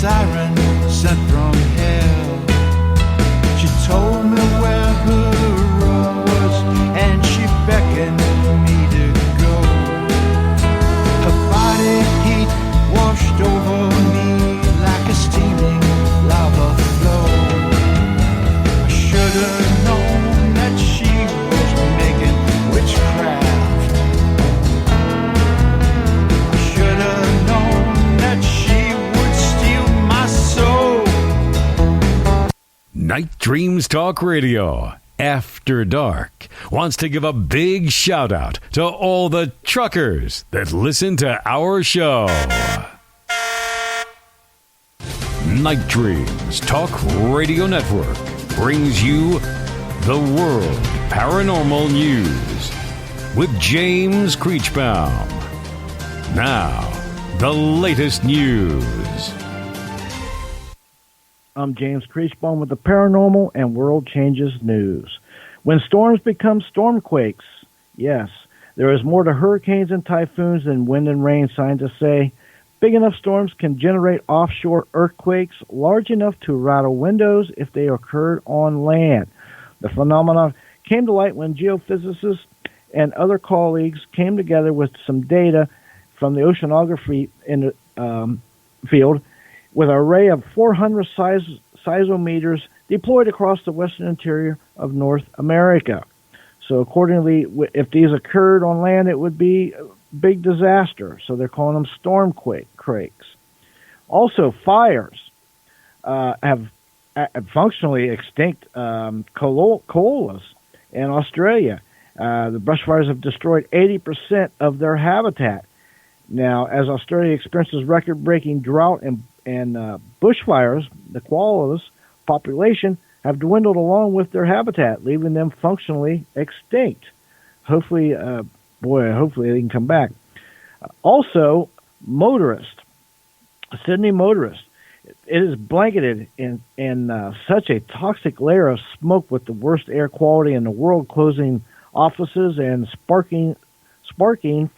siren sent from hell. She told me where her room was, and she beckoned me to go. Her body heat washed over me like a steaming lava flow. I should have known that she was making witchcraft. I should have known that she would steal my soul. Night Dreams Talk Radio, After Dark, wants to give a big shout out to all the truckers that listen to our show. Night Dreams Talk Radio Network brings you the World Paranormal News with James Creechbaum. Now, the latest news. I'm James Creechbaum with the Paranormal and World Changes News. When storms become stormquakes, yes, there is more to hurricanes and typhoons than wind and rain, scientists say. Big enough storms can generate offshore earthquakes large enough to rattle windows if they occurred on land. The phenomenon came to light when geophysicists and other colleagues came together with some data from the oceanography in the field with an array of 400 seismometers deployed across the western interior of North America. So accordingly, if these occurred on land, it would be a big disaster. So they're calling them stormquakes. Also, fires have functionally extinct koalas in Australia. The brush fires have destroyed 80% of their habitat. Now, as Australia experiences record-breaking drought and bushfires, the koalas population have dwindled along with their habitat, leaving them functionally extinct. Hopefully they can come back. Also, Sydney motorists. It is blanketed in such a toxic layer of smoke with the worst air quality in the world, closing offices and sparking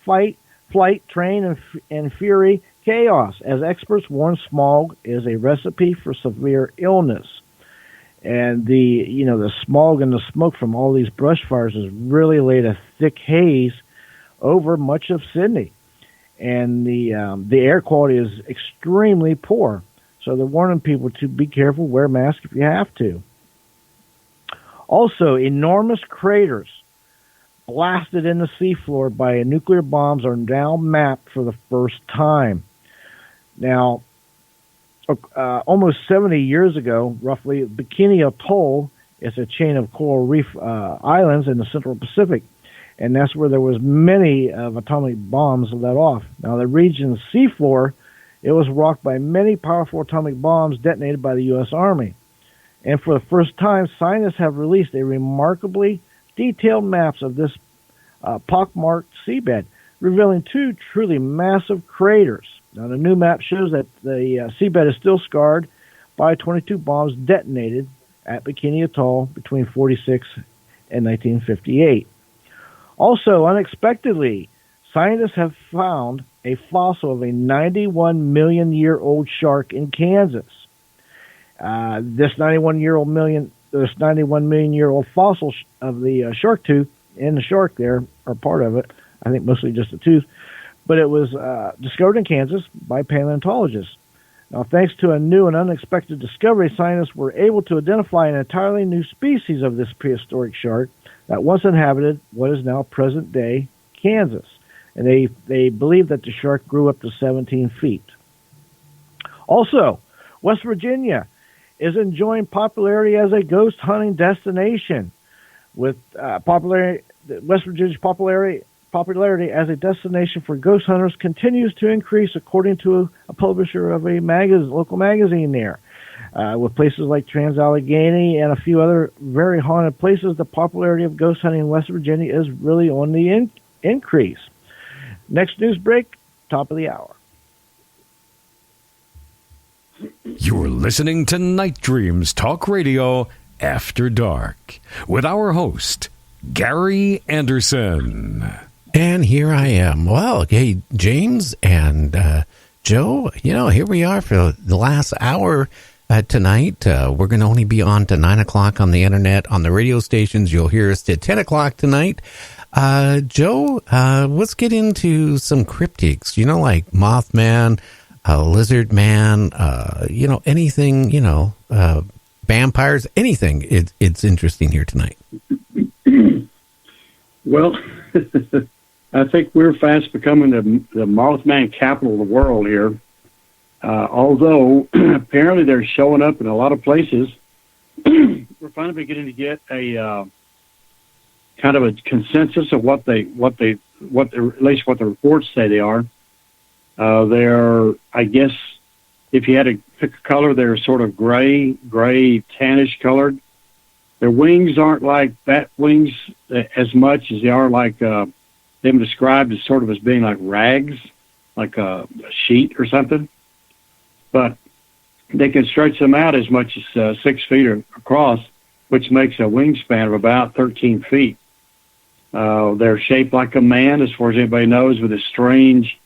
flight, train, and fury chaos, as experts warn smog is a recipe for severe illness. And the smog and the smoke from all these brush fires has really laid a thick haze over much of Sydney. And the air quality is extremely poor. So they're warning people to be careful, wear masks if you have to. Also, enormous craters blasted in the seafloor by nuclear bombs are now mapped for the first time. Now, almost 70 years ago, roughly, Bikini Atoll is a chain of coral reef islands in the Central Pacific, and that's where there was many of atomic bombs let off. Now, the region's seafloor, it was rocked by many powerful atomic bombs detonated by the U.S. Army. And for the first time, scientists have released a remarkably detailed maps of this pockmarked seabed, revealing two truly massive craters. Now, the new map shows that the seabed is still scarred by 22 bombs detonated at Bikini Atoll between 46 and 1958. Also, unexpectedly, scientists have found a fossil of a 91 million year old shark in Kansas. This 91 million year old fossil of the shark tooth and the shark there are part of it. I think mostly just the tooth, but it was discovered in Kansas by paleontologists. Now, thanks to a new and unexpected discovery, scientists were able to identify an entirely new species of this prehistoric shark that once inhabited what is now present-day Kansas. And they believe that the shark grew up to 17 feet. Also, West Virginia is enjoying popularity as a ghost hunting destination. With West Virginia's popularity as a destination for ghost hunters continues to increase, according to a publisher of a local magazine there. With places like Trans-Allegheny and a few other very haunted places, the popularity of ghost hunting in West Virginia is really on the increase. Next news break, top of the hour. You're listening to Night Dreams Talk Radio After Dark with our host, Gary Anderson. And here I am. Well, hey, James and Joe, here we are for the last hour tonight. We're going to only be on to 9 o'clock on the internet. On the radio stations, you'll hear us at 10 o'clock tonight. Joe, let's get into some cryptids, like Mothman, Lizard Man, anything, vampires, anything. It's interesting here tonight. Well, I think we're fast becoming the Mothman capital of the world here. Although apparently they're showing up in a lot of places, we're finally beginning to get a kind of a consensus of what at least what the reports say they are. They're, I guess, if you had to pick a color, they're sort of gray, tannish colored. Their wings aren't like bat wings as much as they are like them described as sort of as being like rags, like a sheet or something. But they can stretch them out as much as 6 feet across, which makes a wingspan of about 13 feet. They're shaped like a man, as far as anybody knows, with a strange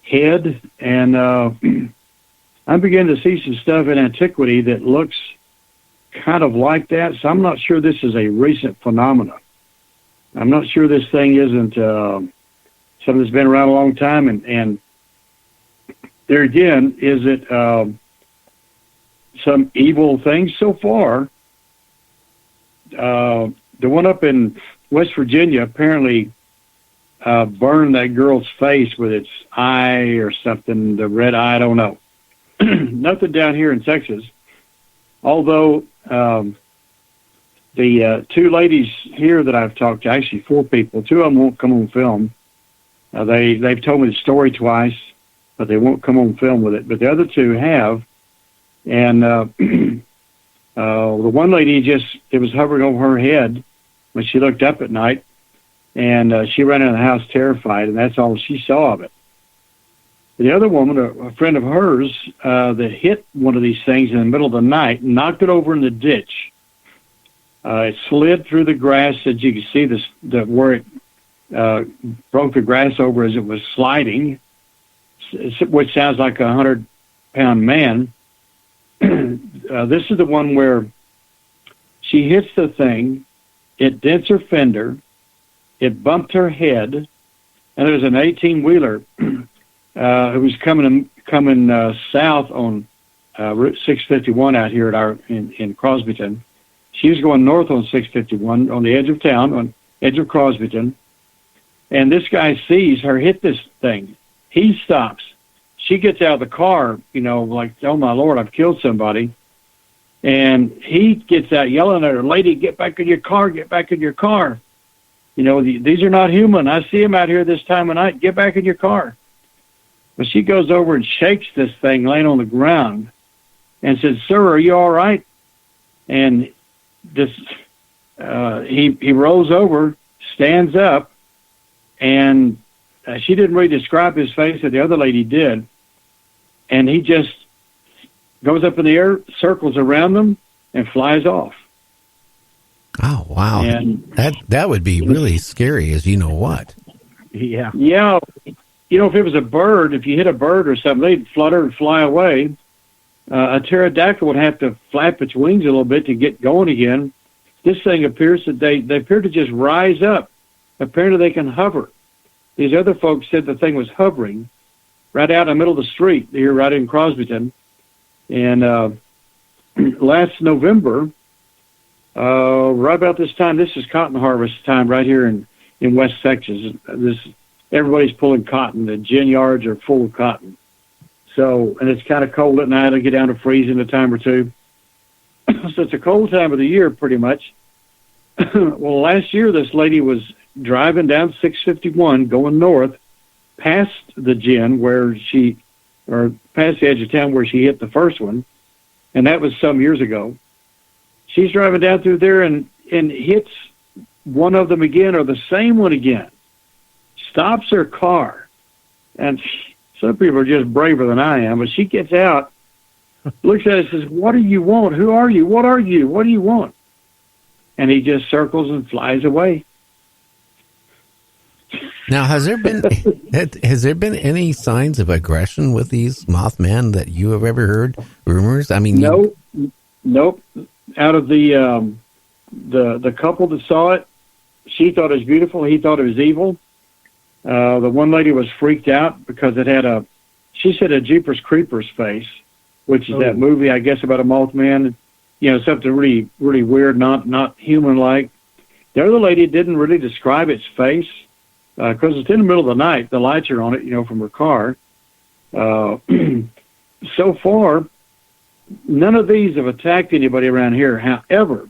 head. And I'm beginning to see some stuff in antiquity that looks kind of like that. So I'm not sure this is a recent phenomenon. I'm not sure this thing isn't something that's been around a long time. And there again, is it some evil thing so far? The one up in West Virginia apparently burned that girl's face with its eye or something, the red eye, I don't know. Nothing down here in Texas. Although the two ladies here that I've talked to, actually 4 people, 2 of them won't come on film. They've told me the story twice, but they won't come on film with it. But the other 2 have. And the one lady it was hovering over her head when she looked up at night, and she ran out of the house terrified, and that's all she saw of it. The other woman, a friend of hers, that hit one of these things in the middle of the night, knocked it over in the ditch. It slid through the grass, as you can see where it broke the grass over as it was sliding, which sounds like a 100-pound man. This is the one where she hits the thing, it dents her fender, it bumped her head, and there's an 18-wheeler who was coming south on Route 651 out here in Crosbyton. She was going north on 651 on the edge of town, on edge of Crosbyton, and this guy sees her hit this thing. He stops. She gets out of the car, like, oh, my Lord, I've killed somebody. And he gets out yelling at her, lady, get back in your car, get back in your car. These are not human. I see them out here this time of night. Get back in your car. But she goes over and shakes this thing laying on the ground and says, sir, are you all right? And he rolls over, stands up, and she didn't really describe his face, that the other lady did. And he just goes up in the air, circles around them, and flies off. Oh, wow. And that would be really scary, as you know what. Yeah. Yeah. If it was a bird, if you hit a bird or something, they'd flutter and fly away. A pterodactyl would have to flap its wings a little bit to get going again. This thing appears that they appear to just rise up. Apparently they can hover. These other folks said the thing was hovering right out in the middle of the street here, right in Crosbyton. And last November, right about this time, this is cotton harvest time right here in West Texas. Everybody's pulling cotton. The gin yards are full of cotton. So, and it's kind of cold at night. It'll get down to freezing a time or two. So it's a cold time of the year, pretty much. Well, last year, this lady was driving down 651, going north, past the gin past the edge of town where she hit the first one, and that was some years ago. She's driving down through there and hits one of them again, or the same one again. Stops her car, and some people are just braver than I am, but she gets out, looks at it, and says, what do you want? Who are you? What are you? What do you want? And he just circles and flies away. Now, has there been any signs of aggression with these Mothman that you have ever heard? Rumors? I mean, Nope. Out of the couple that saw it, she thought it was beautiful. He thought it was evil. The one lady was freaked out because it had she said a Jeepers Creepers face, which is that movie, I guess, about a Mothman. You know, something really, really weird, not human-like. The other lady didn't really describe its face because it's in the middle of the night. The lights are on it, from her car. So far, none of these have attacked anybody around here. However,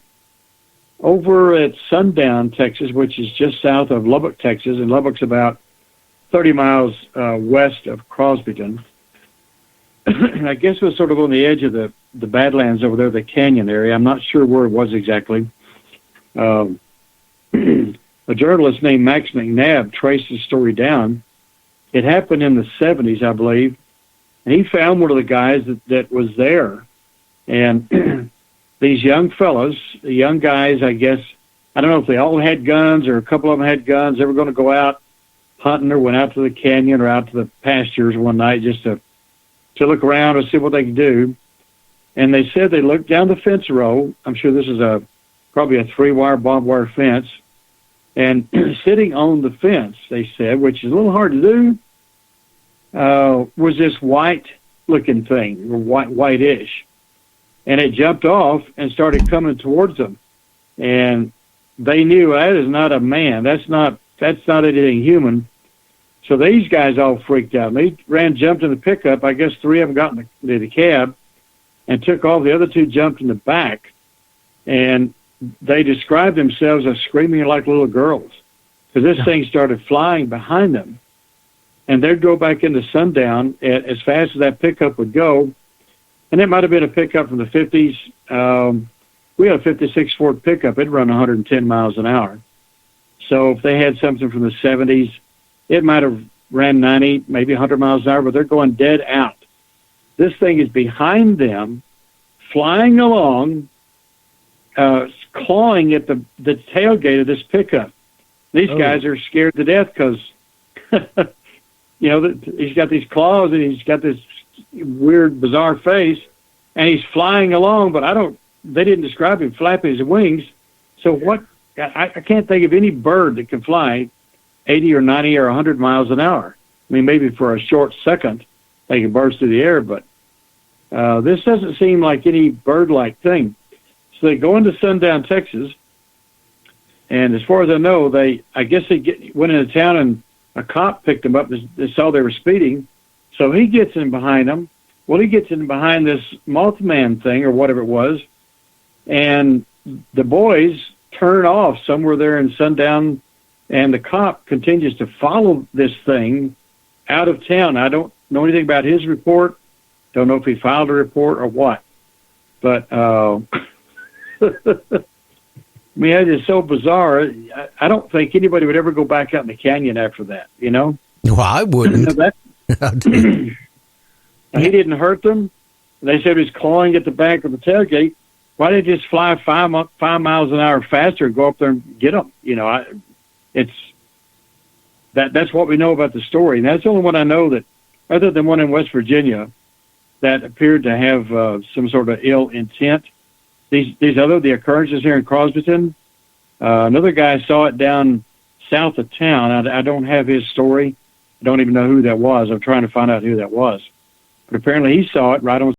over at Sundown, Texas, which is just south of Lubbock, Texas, and Lubbock's about 30 miles west of Crosbyton, I guess it was sort of on the edge of the Badlands over there, the canyon area. I'm not sure where it was exactly. A journalist named Max McNabb traced the story down. It happened in the 70s, I believe, and he found one of the guys that was there. And these young fellows, the young guys, I guess, I don't know if they all had guns or a couple of them had guns. They were going to go out hunting or went out to the canyon or out to the pastures one night just to look around and see what they could do. And they said they looked down the fence row. I'm sure this is probably a 3-wire barbed wire fence. And sitting on the fence, they said, which is a little hard to do, was this white-looking thing, or whitish. And it jumped off and started coming towards them. And they knew that is not a man. That's not anything human. So these guys all freaked out. And they jumped in the pickup. I guess 3 of them got in the cab and took off. The other 2 jumped in the back. And they described themselves as screaming like little girls because this thing started flying behind them. And they'd go back into Sundown as fast as that pickup would go. And it might have been a pickup from the 50s. We had a 56 Ford pickup. It'd run 110 miles an hour. So if they had something from the 70s, it might have ran 90, maybe 100 miles an hour, but they're going dead out. This thing is behind them, flying along, clawing at the tailgate of this pickup. These guys are scared to death because, he's got these claws and he's got this weird, bizarre face, and he's flying along, but they didn't describe him flapping his wings. So I can't think of any bird that can fly 80 or 90 or 100 miles an hour. I mean, maybe for a short second they can burst through the air, but this doesn't seem like any bird-like thing. So they go into Sundown, Texas, and as far as I know, I guess they went into town and a cop picked them up. They saw they were speeding, so he gets in behind them. Well, he gets in behind this Mothman thing or whatever it was, and the boys turn off somewhere there in Sundown, and the cop continues to follow this thing out of town. I don't know anything about his report. Don't know if he filed a report or what. But, I mean, it is so bizarre. I don't think anybody would ever go back out in the canyon after that, Well, I wouldn't. He didn't hurt them. They said he was clawing at the back of the tailgate. Why did they just fly 5 miles an hour faster and go up there and get them? That's what we know about the story. And that's the only one I know that, other than one in West Virginia, that appeared to have some sort of ill intent. The occurrences here in Crosbyton, another guy saw it down south of town. I don't have his story. I don't even know who that was. I'm trying to find out who that was. But apparently he saw it right on